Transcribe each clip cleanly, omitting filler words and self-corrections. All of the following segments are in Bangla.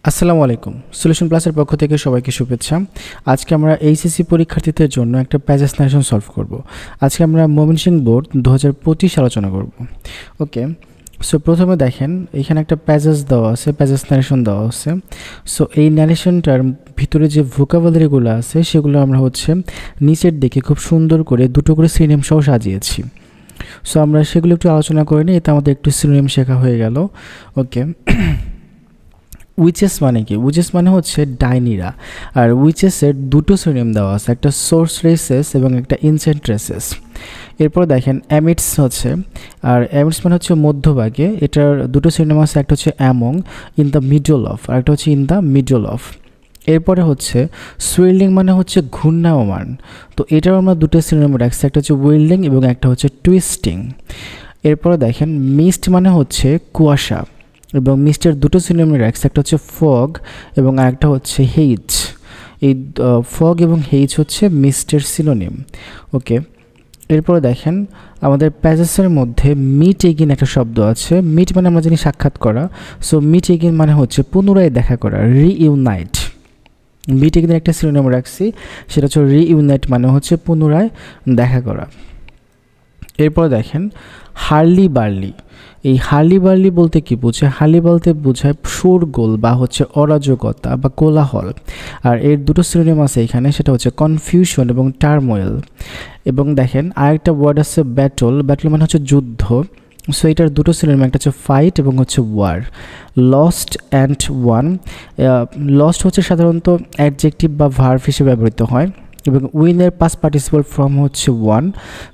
আসসালামু আলাইকুম। সলিউশন প্লাসের পক্ষ থেকে সবাইকে শুভেচ্ছা। আজকে আমরা এইচএসসি পরীক্ষার্থীদের জন্য একটা প্যাসেজ নারেশন সলভ করব। আজকে আমরা ময়মনসিংহ বোর্ড 2025 আলোচনা করব। ওকে, সো প্রথমে দেখেন এখানে একটা প্যাসেজ দেওয়া আছে, প্যাসেজ নারেশন দেওয়া আছে। সো এই নারেশনটার ভিতরে যে ভোকাবুলারিগুলো আছে সেগুলো আমরা নিচের দিকে খুব সুন্দর করে দুটো করে সিনোনিম সহ সাজিয়েছি। সো আমরা সেগুলো একটু আলোচনা করে নিই, এতে আমাদের একটু সিনোনিম শেখা হয়ে গেল। ওকে, উইচেস মানে কি? উইচেস মানে হচ্ছে ডাইনিরা। আর উইচেসের দুটো সিনোনিম দেওয়া আছে, একটা সোর্স রেসেস এবং একটা ইনসেন্ট রেসেস। এরপর দেখেন অ্যামিডস হচ্ছে, আর অ্যামিডস মানে হচ্ছে মধ্যভাগে। এটার দুটো সিনোনিম আছে, একটা হচ্ছে among, in the middle of, আর একটা হচ্ছে ইন দ্য মিডল অফ। এরপরে হচ্ছে সুইল্ডিং মানে হচ্ছে ঘূর্ণায়মান। তো এটাও আমরা দুটো সিনোনিম রাখছি, একটা হচ্ছে উইল্ডিং এবং একটা হচ্ছে টুইস্টিং। এরপরে দেখেন মিস্ট মানে হচ্ছে কুয়াশা, এবং মিস্টের দুটো সিনোনিম রাখছে, একটা হচ্ছে ফগ এবং আরেকটা হচ্ছে হেইজ। এই ফগ এবং হেইজ হচ্ছে মিস্টের সিনোনিম। ওকে, এরপরে দেখেন আমাদের প্যাসেজের মধ্যে মিট এগিন একটা শব্দ আছে। মিট মানে আমরা জানি সাক্ষাৎ করা। সো মিট এগিন মানে হচ্ছে পুনরায় দেখা করা, রিইউনাইট। মিট এগিনের একটা সিনোনিম রাখছি, সেটা হচ্ছে রিইউনাইট মানে হচ্ছে পুনরায় দেখা করা। এরপর দেখেন হার্লি বার্লি। এই হার্লি বার্লি বলতে কি বোঝায়? হার্লি বলতে বোঝায় শোরগোল বা হচ্ছে অরাজকতা বা কোলাহল। আর এর দুটো সিনোনিম আছে এখানে, সেটা হচ্ছে কনফিউশন এবং টার্মোয়েল। এবং দেখেন আরেকটা ওয়ার্ড আছে ব্যাটল। ব্যাটল মানে হচ্ছে যুদ্ধ। সো এটার দুটো সিনোনিম, একটা হচ্ছে ফাইট এবং হচ্ছে war. Lost and won. Lost হচ্ছে সাধারণত অ্যাডজেক্টিভ বা ভার্ব হিসেবে ব্যবহৃত হয়, এবং উইনের পাস্ট পার্টিসিপল ফর্ম হচ্ছে ওয়ান।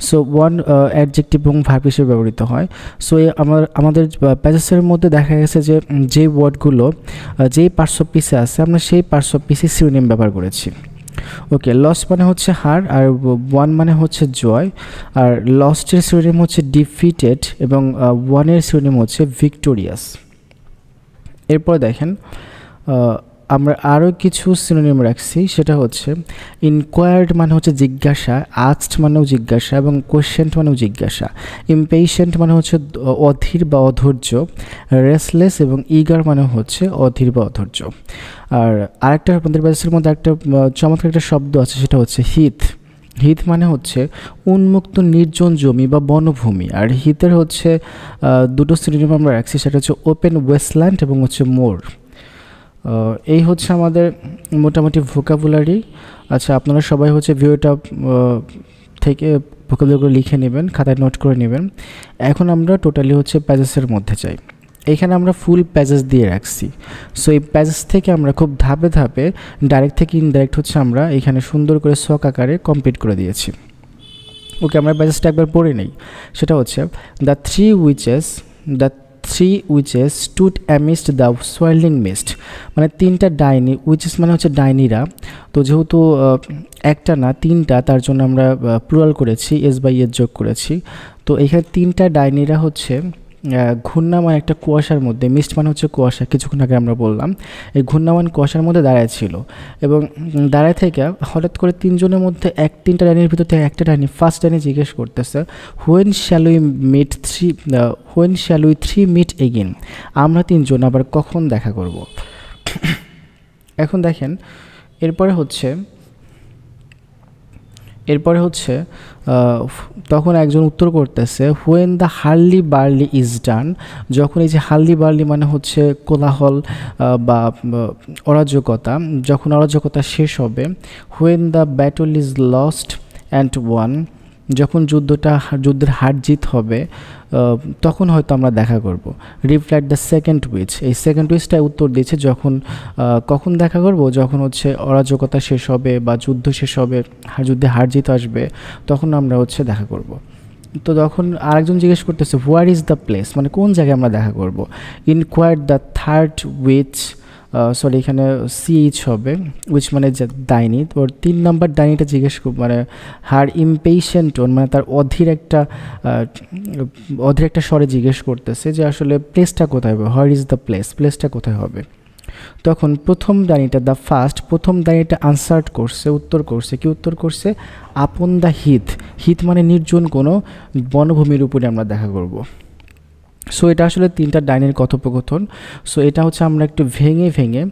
সো ওয়ান অ্যাডজেক্টিভ এবং ভার্ব হিসেবে ব্যবহৃত হয়। সো আমাদের প্যাসেজের মধ্যে দেখা গেছে যে যেই ওয়ার্ডগুলো যেই পার্টস অফ পিসে আছে, আমরা সেই পার্টস অফ পিসে সিনোনিম ব্যবহার করেছি। ওকে, লস্ট মানে হচ্ছে হার, আর ওয়ান মানে হচ্ছে জয়। আর লস্টের সিনোনিম হচ্ছে ডিফিটেড এবং ওয়ানের সিনোনিম হচ্ছে ভিক্টোরিয়াস। এরপর দেখেন আমরা আরও কিছু সিনোনিম রাখছি, সেটা হচ্ছে ইনকোয়ার্ড মানে হচ্ছে জিজ্ঞাসা, আস্কড মানেও জিজ্ঞাসা এবং কোয়েশ্চেন্ট মানেও জিজ্ঞাসা। ইমপেশেন্ট মানে হচ্ছে অধীর বা অধৈর্য। রেসলেস এবং ইগার মানে হচ্ছে অধীর বা অধৈর্য। আর আরেকটা আপনাদের প্যাসেজের মধ্যে একটা চমৎকার একটা শব্দ আছে, সেটা হচ্ছে হিথ। হিথ মানে হচ্ছে উন্মুক্ত নির্জন জমি বা বনভূমি। আর হিথের হচ্ছে দুটো সিনোনিম আমরা রাখছি, সেটা হচ্ছে ওপেন ওয়েস্টল্যান্ড এবং হচ্ছে মোর। এই হচ্ছে আমাদের মোটামুটি ভোকাবুলারি। আচ্ছা, আপনারা সবাই ভিডিওটা থেকে ভোকাবুলারিগুলো লিখে নেবেন, খাতায় নোট করে নেবেন। এখন আমরা টোটালি প্যাসেজের মধ্যে যাই। এখানে আমরা ফুল প্যাসেজ দিয়ে রাখছি। সো এই প্যাসেজ থেকে আমরা খুব ধাপে ধাপে ডাইরেক্ট থেকে ইনডাইরেক্ট আমরা এখানে সুন্দর করে ছক আকারে কমপ্লিট করে দিয়েছি। ওকে, আমরা প্যাসেজটা একবার পড়ে নেই। সেটা হচ্ছে the three witches stood amidst the swirling mist. মানে তিনটা ডাইনি, উইচেস মানে হচ্ছে ডাইনিরা। তো যেহেতু একটা না তিনটা, তার জন্য আমরা প্লুরাল করেছি, এস বাই এস যোগ করেছি। তো এখানে তিনটা ডাইনিরা ঘূর্ণায়মান একটা কুয়াশার মধ্যে, মিস্ট মানে হচ্ছে কুয়াশা, কিছুক্ষণ আগে আমরা বললাম, এই ঘূর্ণায়মান কুয়াশার মধ্যে দাঁড়ায় ছিল। এবং দাঁড়ায় থেকে হঠাৎ করে তিনজনের মধ্যে তিনটা ডাইনির ভিতর থেকে একটা ডাইনি, ফার্স্ট ডাইনি জিজ্ঞেস করতেছে when shall we three meet again? আমরা তিনজন আবার কখন দেখা করব? এখন দেখেন এরপরে তখন একজন উত্তর করতেছে when the hurly burly is done. যখন এই যে হার্লি বার্লি মানে হচ্ছে কোলাহল বা অরাজকতা, যখন অরাজকতা শেষ হবে। When the battle is lost and one, যখন যুদ্ধের হার জিত হবে, তখন হয়তো আমরা দেখা করব। Replied the second which. এই সেকেন্ড উইচটাই উত্তর দিয়েছে কখন দেখা করব, যখন অরাজকতা শেষ হবে বা যুদ্ধ শেষ হবে, যুদ্ধে হার জিত আসবে, তখন আমরা দেখা করব। তো তখন আরেকজন জিজ্ঞেস করতেছে হোয়ার ইজ দ্য প্লেস, মানে কোন জায়গায় আমরা দেখা করব। ইনকোয়ার্ড দ্য থার্ড উইচ, সরি এখানে সিএইচ হবে, উইচ মানে ডাইনি। তো 3 নম্বর ডাইনিটা মানে হার ইমপেশেন্ট টোন, মানে তার অধীর একটা স্বরে জিজ্ঞেস করতেছে যে আসলে প্লেসটা কোথায় হবে, হোয়ার ইজ দ্য প্লেসটা কোথায় হবে। তখন প্রথম ডাইনিটা আনসার্ড করছে, উত্তর করছে আপন দ্য হিথ। হিথ মানে নির্জন কোনো বনভূমির উপরে আমরা দেখা করব। সো এটা আসলে তিনটা ডাইনির কথোপকথন। সো এটা হচ্ছে আমরা একটু ভেঙে ভেঙে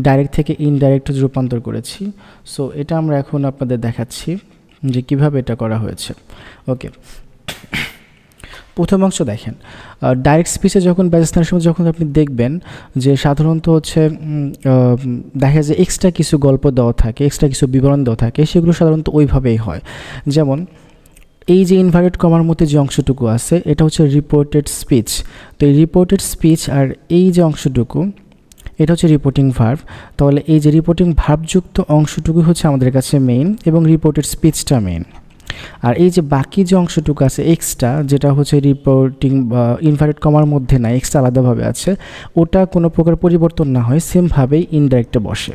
ডাইরেক্ট থেকে ইনডাইরেক্ট রূপান্তর করেছি। সো এটা আমরা এখন আপনাদের দেখাচ্ছি যে কিভাবে এটা করা হয়েছে। ওকে, প্রথম অংশ দেখেন, ডাইরেক্ট স্পিচে যখন ব্যাজস্থানের সময় যখন আপনি দেখবেন যে সাধারণত হচ্ছে দেখা যায় এক্সট্রা কিছু গল্প দেওয়া থাকে, এক্সট্রা কিছু বিবরণ দেওয়া থাকে, সেগুলো সাধারণত ওইভাবেই হয়। যেমন এই যে ইনভার্টেড কমার মধ্যে যে অংশটুকু আছে এটা হচ্ছে রিপোর্টেড স্পিচ। তো এই রিপোর্টেড স্পিচ আর এই যে অংশটুকু এটা হচ্ছে রিপোর্টিং ভার্ব। তাহলে এই যে রিপোর্টিং ভার্বযুক্ত অংশটুকু হচ্ছে আমাদের কাছে মেইন এবং রিপোর্টেড স্পিচটা মেইন। আর এই যে বাকি যে অংশটুকু আছে এক্সট্রা, যেটা হচ্ছে রিপোর্টিং বা ইনভার্টেড কমার মধ্যে না, এক্সট্রা আলাদাভাবে আছে, ওটা কোনো প্রকার পরিবর্তন না হয় সেমভাবেই ইনডাইরেক্টে বসে।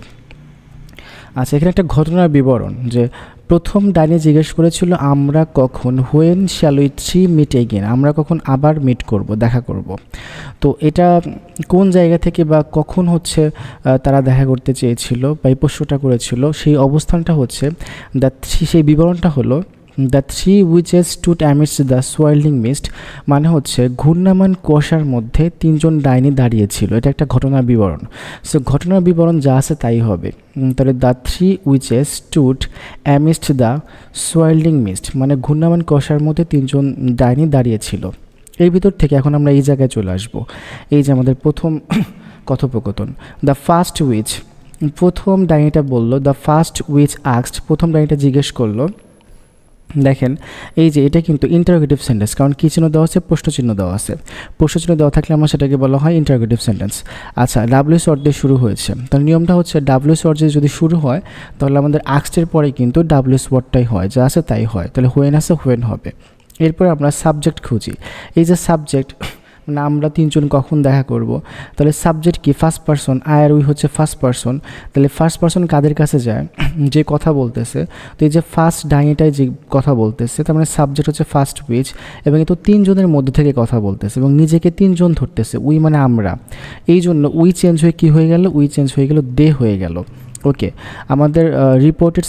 আচ্ছা, এখানে একটা ঘটনার বিবরণ, যে প্রথম ডাইনি জিজ্ঞেস করেছিল আমরা কখন, when shall we three meet again, আমরা কখন আবার মিট করব, দেখা করব। তো এটা কোন জায়গা থেকে বা কখন হচ্ছে তারা দেখা করতে চেয়েছিল বা এই প্রশ্নটা করেছিল, সেই অবস্থানটা হচ্ছে সেই বিবরণটা হলো the three witches stood amidst the swirling mist, মানে হচ্ছে ঘূর্ণায়মান কুয়াশার মধ্যে তিনজন ডাইনি দাঁড়িয়েছিল। এটা একটা ঘটনার বিবরণ। সো ঘটনার বিবরণ যা আছে তাই হবে। তাহলে the three witches stood amidst the swirling mist, মানে ঘূর্ণায়মান কুয়াশার মধ্যে তিনজন ডাইনি দাঁড়িয়েছিল। এর ভিতর থেকে এখন আমরা এই জায়গায় চলে আসব। এই যে আমাদের প্রথম কথোপকথন, দ্য ফার্স্ট উইচ, প্রথম ডাইনিটা বলল, দ্য ফার্স্ট উইচ আস্কড, প্রথম ডাইনিটা জিজ্ঞেস করলো। দেখেন এই যে এটা কিন্তু ইন্টারোগেটিভ সেন্টেন্স, কারণ কী চিহ্ন দেওয়া আছে, প্রশ্নচিহ্ন দেওয়া আছে। প্রশ্নচিহ্ন দেওয়া থাকলে আমরা সেটাকে বলা হয় ইন্টারোগেটিভ সেন্টেন্স। আচ্ছা, ডাব্লিউএস ওয়ার্ড দিয়ে শুরু হয়েছে, তার নিয়মটা হচ্ছে ডাব্লিউএস ওয়ার্ড যদি শুরু হয় তাহলে আমাদের আস্কডের পরে কিন্তু ডাব্লিউএস ওয়ার্ডটাই হয়, যা আছে তাই হয়। তাহলে হোয়েন আছে হোয়েন হবে। এরপরে আমরা সাবজেক্ট খুঁজি। এই যে সাবজেক্ট, মানে আমরা তিনজন কখন দেখা করব, তাহলে সাবজেক্ট কি, ফার্স্ট পারসন, আই আর উই হচ্ছে ফার্স্ট পারসন। তাহলে ফার্স্ট পারসন কাদের কাছে যায়, যে কথা বলতেছে। তো এই যে ফার্স্ট ডাইনিটাই যে কথা বলতেছে, তার মানে সাবজেক্ট হচ্ছে ফার্স্ট উইচ, এবং এ তো তিনজনের মধ্যে থেকে কথা বলতেছে এবং নিজেকে তিনজন ধরতেছে, উই মানে আমরা। এই জন্য উই চেঞ্জ হয়ে কী হয়ে গেল, উই চেঞ্জ হয়ে গেল দে হয়ে গেল। ওকে, আমাদের রিপোর্টেড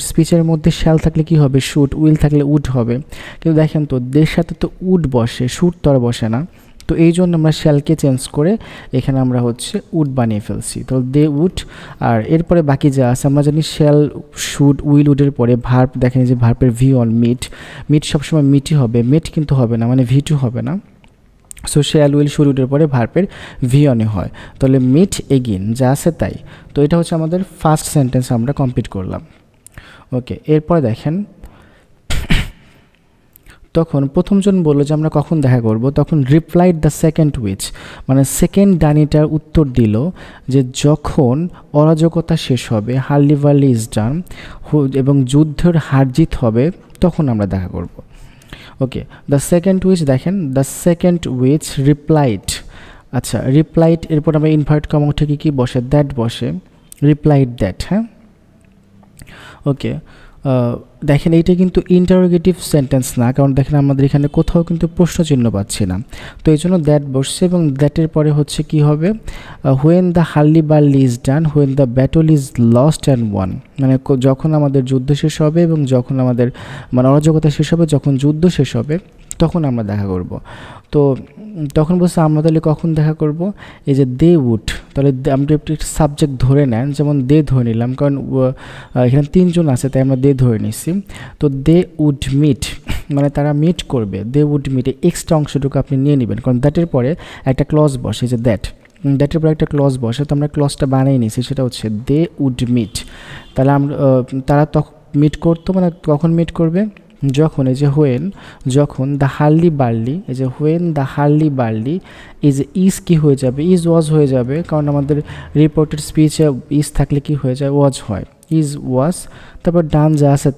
স্পিচের মধ্যে শ্যাল থাকলে কি হবে, শুট, উইল থাকলে উড হবে। কিন্তু দেখেন তো দের সাথে তো উড বসে, শুট তো আর বসে না। তো এই জন্য আমরা শ্যালকে চেঞ্জ করে এখানে আমরা হচ্ছে উড বানিয়ে ফেলছি। তো দে উড। আর এরপরে বাকি যা আছে আমরা জানি শ্যাল, শুড, উইল, উডের পরে ভার্ব, দেখেন যে ভার্বের ভি অন, মিট সবসময় মিটই হবে, মেট কিন্তু হবে না, মানে ভি টু হবে না। সো শ্যাল, উইল, শুড, উডের পরে ভার্বের ভি অনে হয়। তাহলে মিট এগেইন, যা আছে তাই। তো এটা হচ্ছে আমাদের ফার্স্ট সেন্টেন্স আমরা কমপ্লিট করলাম। ওকে, এরপরে দেখেন তখন প্রথমজন বললো যে আমরা কখন দেখা করব, তখন রিপ্লাইড দ্য সেকেন্ড উইচ, মানে সেকেন্ড ডাইনিটার উত্তর দিল যে যখন অরাজকতা শেষ হবে, হার্লি ভার্লি ইজ ডান, এবং যুদ্ধের হারজিত হবে, তখন আমরা দেখা করব। ওকে, দ্য সেকেন্ড উইচ, দেখেন দ্য সেকেন্ড উইচ রিপ্লাইড। আচ্ছা, রিপ্লাইড এরপর আমরা ইনভার্ট কমা থেকে কি বসে, দ্যাট বসে, রিপ্লাইড দ্যাট। হ্যাঁ, ওকে, দেখেন এইটা কিন্তু ইন্টারোগেটিভ সেন্টেন্স না, কারণ দেখেন আমাদের এখানে কোথাও কিন্তু প্রশ্নচিহ্ন পাচ্ছি না। তো এই জন্য দ্যাট বসছে, এবং দ্যাটের পরে হচ্ছে কি হবে, when the hurly burly is done, when the battle is lost and won, মানে যখন আমাদের যুদ্ধ শেষ হবে এবং যখন আমাদের মানে অরাজকতা শেষ হবে, যখন যুদ্ধ শেষ হবে তখন আমরা দেখা করব। তো তখন বলছে আমরা তাহলে কখন দেখা করব, এই যে দে উড, তাহলে আমরা একটু সাবজেক্ট ধরে নেন, যেমন দে ধরে নিলাম, কারণ এখানে তিনজন আছে তাই আমরা দে ধরে নিছি। তো দে উড মিট, মানে তারা মিট করবে, দে উড মিট, এক্সট্রা অংশটুকু আপনি নিয়ে নেবেন, কারণ দ্যাটের পরে একটা ক্লজ বসে, যে দ্যাটের পরে একটা ক্লজ বসে, তো আমরা ক্লজটা বানিয়ে নিয়েছি, সেটা হচ্ছে দে উড মিট। তাহলে আমরা তারা তখন মিট করতো, মানে কখন মিট করবে, যখন এই যে হোয়েন, যখন দ্য হার্লি বার্লি, এই যে হোয়েন দ্য হার্লি বার্লি, এই যে ইজ কি হয়ে যাবে, ইজ ওয়াজ হয়ে যাবে, কারণ আমাদের রিপোর্টেড স্পিচে ইজ থাকলে কি হয়ে যায়, ওয়াজ হয়, ইজ ওয়াজ। তারপর ডান, যা আছে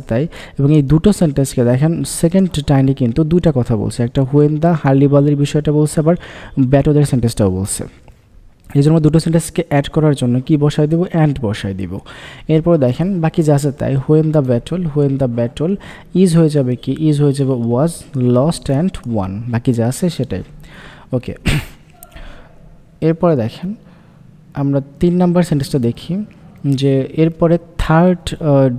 তাই। এবং এই দুটো সেন্টেন্সকে দেখেন সেকেন্ড টাইমে কিন্তু দুইটা কথা বলছে, একটা হোয়েন দ্য হার্লি বার্লির বিষয়টা বলছে, আবার ব্যাটলের সেন্টেন্সটাও বলছে। এই জন্য দুটো সেন্টেন্সকে অ্যাড করার জন্য কি বসাই দেবো, অ্যান্ড বসাই দিব। এরপর দেখেন বাকি যা আছে তাই, হোয়েন দ্য ব্যাটল ইজ হয়ে যাবে কি, ইজ হয়ে যাবে ওয়াজ, লস্ট অ্যান্ড ওয়ান, বাকি যা আছে সেটাই। ওকে, এরপরে দেখেন আমরা 3 নাম্বার সেন্টেন্সটা দেখি, যে এরপরে থার্ড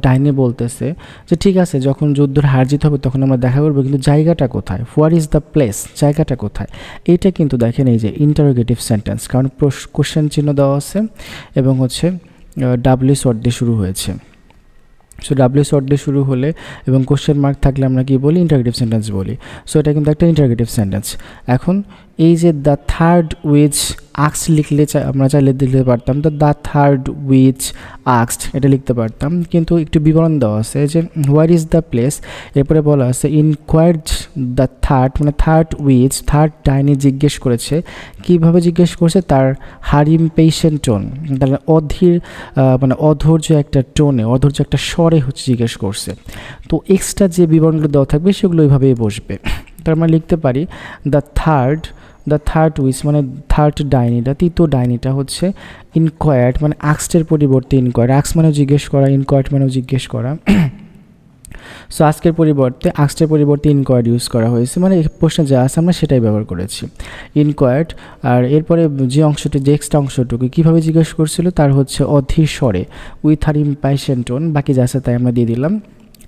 ডাইনে বলতেছে যে ঠিক আছে, যখন যুদ্ধের হার জিত হবে তখন আমরা দেখা করবো, কিন্তু জায়গাটা কোথায়, হোয়ার ইজ দ্য প্লেস, জায়গাটা কোথায়। এইটা কিন্তু দেখেন এই যে ইন্টারোগেটিভ সেন্টেন্স, কারণ কোশ্চেন চিহ্ন দেওয়া আছে এবং হচ্ছে ডাব্লিউ শর্ট দিয়ে শুরু হয়েছে। সো ডাব্লিউ শর্ট দিয়ে শুরু হলে এবং কোশ্চেন মার্ক থাকলে আমরা কি বলি, ইন্টারোগেটিভ সেন্টেন্স বলি। সো এটা কিন্তু একটা ইন্টারোগেটিভ সেন্টেন্স। এখন এই যে দ্য থার্ড উইচ আক্স লিখলে আমরা চাইলে দিতে পারতাম, তো দ্য থার্ড উইচ আক্সড এটা লিখতে পারতাম, কিন্তু একটু বিবরণ দেওয়া আছে যে হোয়ার ইজ দ্য প্লেস, এরপরে বলা আছে ইনকোয়ার্ড দ্য থার্ড, মানে থার্ড উইচ, থার্ড ডাইনি জিজ্ঞেস করেছে। কীভাবে জিজ্ঞেস করছে, তার ইমপেশেন্ট টোন, তার অধীর মানে অধৈর্য একটা টোনে, অধৈর্য একটা স্বরে হচ্ছে জিজ্ঞেস করছে। তো এক্সট্রা যে বিবরণগুলো দেওয়া থাকবে সেগুলো ওইভাবেই বসবে। তার মানে লিখতে পারি দ্য থার্ড উইচ মানে থার্ড ডাইনিটা, তৃতীয় ডাইনিটা হচ্ছে ইনকোয়ার্ড মানে আক্সটের পরিবর্তে ইনকোয়ার্ড, আক্স মানেও জিজ্ঞেস করা, ইনকোয়ার্ড মানেও জিজ্ঞেস করা। সো আজকের পরিবর্তে আক্সটের পরিবর্তে ইনকোয়ার্ড ইউজ করা হয়েছে, মানে এই প্রশ্নে যা আছে আমরা সেটাই ব্যবহার করেছি, ইনকোয়ার্ড। আর এরপরে যে অংশটি, যে এক্সট্রা অংশটুকু কীভাবে জিজ্ঞেস করছিল, তার হচ্ছে অধীর স্বরে, উইথ আর ইমপ্যাশন টোন, বাকি যা আছে তাই আমরা দিয়ে দিলাম।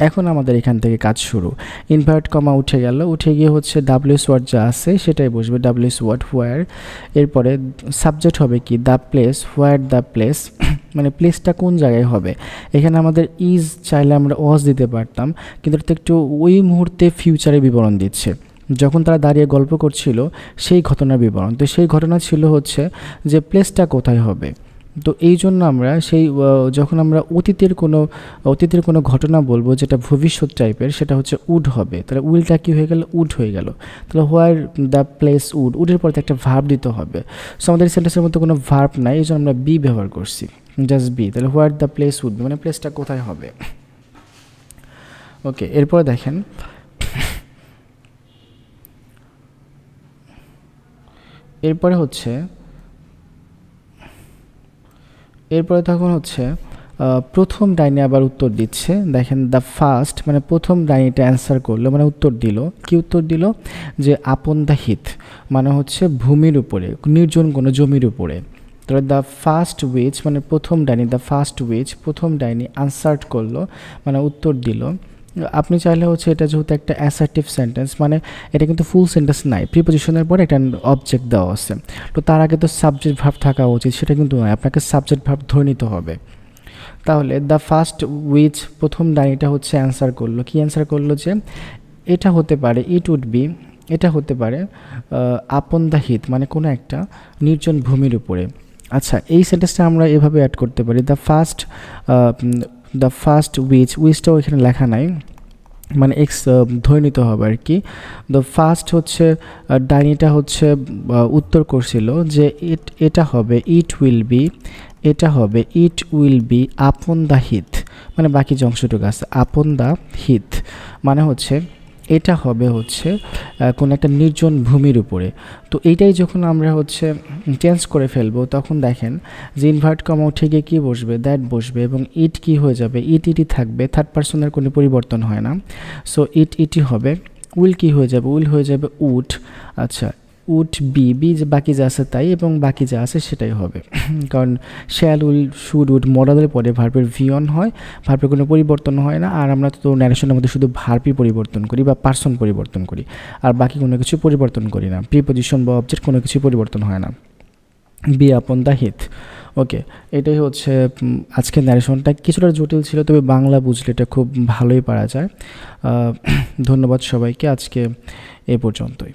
এখন আমাদের এখান থেকে কাজ শুরু। ইনভার্ট কমা উঠে গেল, উঠে গিয়ে হচ্ছে ডাব্লিউএস ওয়ার্ড যা আছে সেটাই বসবে, ডাব্লিউএস ওয়ার্ড হোয়ার। এরপরে সাবজেক্ট হবে কি, the place, where the place, মানে প্লেসটা কোন জায়গায় হবে। এখানে আমাদের ইজ চাইলে আমরা ওয়াজ দিতে পারতাম, কিন্তু এটা একটু ওই মুহূর্তে ফিউচারে বিবরণ দিচ্ছে, যখন তারা দাঁড়িয়ে গল্প করছিল সেই ঘটনার বিবরণ। তো সেই ঘটনা ছিল হচ্ছে যে প্লেসটা কোথায় হবে। তো এই জন্য আমরা সেই যখন আমরা অতীতের কোনো ঘটনা বলবো যেটা ভবিষ্যৎ টাইপের, সেটা হচ্ছে উড হবে। তাহলে উইলটা কী হয়ে গেল, উড হয়ে গেল। তাহলে হোয়ার দ্য প্লেস উড, উডের পরে একটা ভার্ব দিতে হবে। সো আমাদের সেন্টেন্সের মধ্যে কোনো ভার্ব নাই, এই জন্য আমরা বি ব্যবহার করছি, জাস্ট বি। তাহলে হোয়ার দ্য প্লেস উড মানে প্লেসটা কোথায় হবে। ওকে, এরপরে দেখেন এরপরে তখন হচ্ছে প্রথম ডাইনি আবার উত্তর দিচ্ছে। দেখেন দ্য ফার্স্ট মানে প্রথম ডাইনিটা অ্যান্সার করলো, মানে উত্তর দিল। কি উত্তর দিল, যে আপন দ্য হিথ মানে হচ্ছে ভূমির উপরে, নির্জন কোনো জমির উপরে। তাহলে দ্য ফার্স্ট উইচ মানে প্রথম ডাইনি, দ্য ফার্স্ট উইচ প্রথম ডাইনি আনসার্ট করলো মানে উত্তর দিল। আপনি চাইলে হচ্ছে এটা যেহেতু একটা অ্যাসার্টিভ সেন্টেন্স, মানে এটা কিন্তু ফুল সেন্টেন্স নাই, প্রিপোজিশনের পরে একটা অবজেক্ট দেওয়া আছে, তো তার আগে তো সাবজেক্ট ভার্ব থাকা উচিত, সেটা কিন্তু নয়, আপনাকে সাবজেক্ট ভার্ব ধরে নিতে হবে। তাহলে দ্য ফার্স্ট উইচ প্রথম ডাইনিটা হচ্ছে অ্যান্সার করলো। কি অ্যান্সার করলো, যে এটা হতে পারে, ইট উড বি, এটা হতে পারে আপন দ্য হিথ মানে কোনো একটা নির্জন ভূমির উপরে। আচ্ছা, এই সেন্টেন্সটা আমরা এভাবে অ্যাড করতে পারি, দ্য ফার্স্ট উইচটাও এখানে লেখা নাই, মানে এক্স ধরে নিতে হবে আর কি। দ্য ফার্স্ট হচ্ছে ডাইনিটা হচ্ছে উত্তর করছিল যে এটা হবে ইট উইল বি, এটা হবে it will be upon the Heath, মানে বাকি যে অংশটুকু আছে আপন দ্য হিথ মানে হচ্ছে এটা হবে হচ্ছে কোনো একটা নির্জন ভূমির উপরে। তো এইটাই যখন আমরা হচ্ছে চেঞ্জ করে ফেলবো, তখন দেখেন যে ইনভার্ট কমা উঠে গিয়ে কী বসবে, দ্যাট বসবে, এবং ইট কি হয়ে যাবে, ইটি থাকবে, থার্ড পার্সনের কোনো পরিবর্তন হয় না। সো ইটি হবে। উইল কি হয়ে যাবে, উইল হয়ে যাবে উড। আচ্ছা, উড বি যে বাকি যা আছে তাই, এবং বাকি যা আছে সেটাই হবে, কারণ শ্যাল উইল শুড উড মডেলের পরে ভার্বের ভি অন হয়, ভার্বের কোনো পরিবর্তন হয় না। আর আমরা তো ন্যারেশনের মধ্যে শুধু ভার্বই পরিবর্তন করি বা পার্সন পরিবর্তন করি, আর বাকি কোনো কিছু পরিবর্তন করি না, প্রিপোজিশন বা অবজেক্ট কোনো কিছু পরিবর্তন হয় না। B upon the Heath. ওকে, এটাই হচ্ছে আজকের ন্যারেশনটা। কিছুটা জটিল ছিল, তবে বাংলা বুঝলে এটা খুব ভালোই পারা যায়। ধন্যবাদ সবাইকে, আজকে এ পর্যন্তই।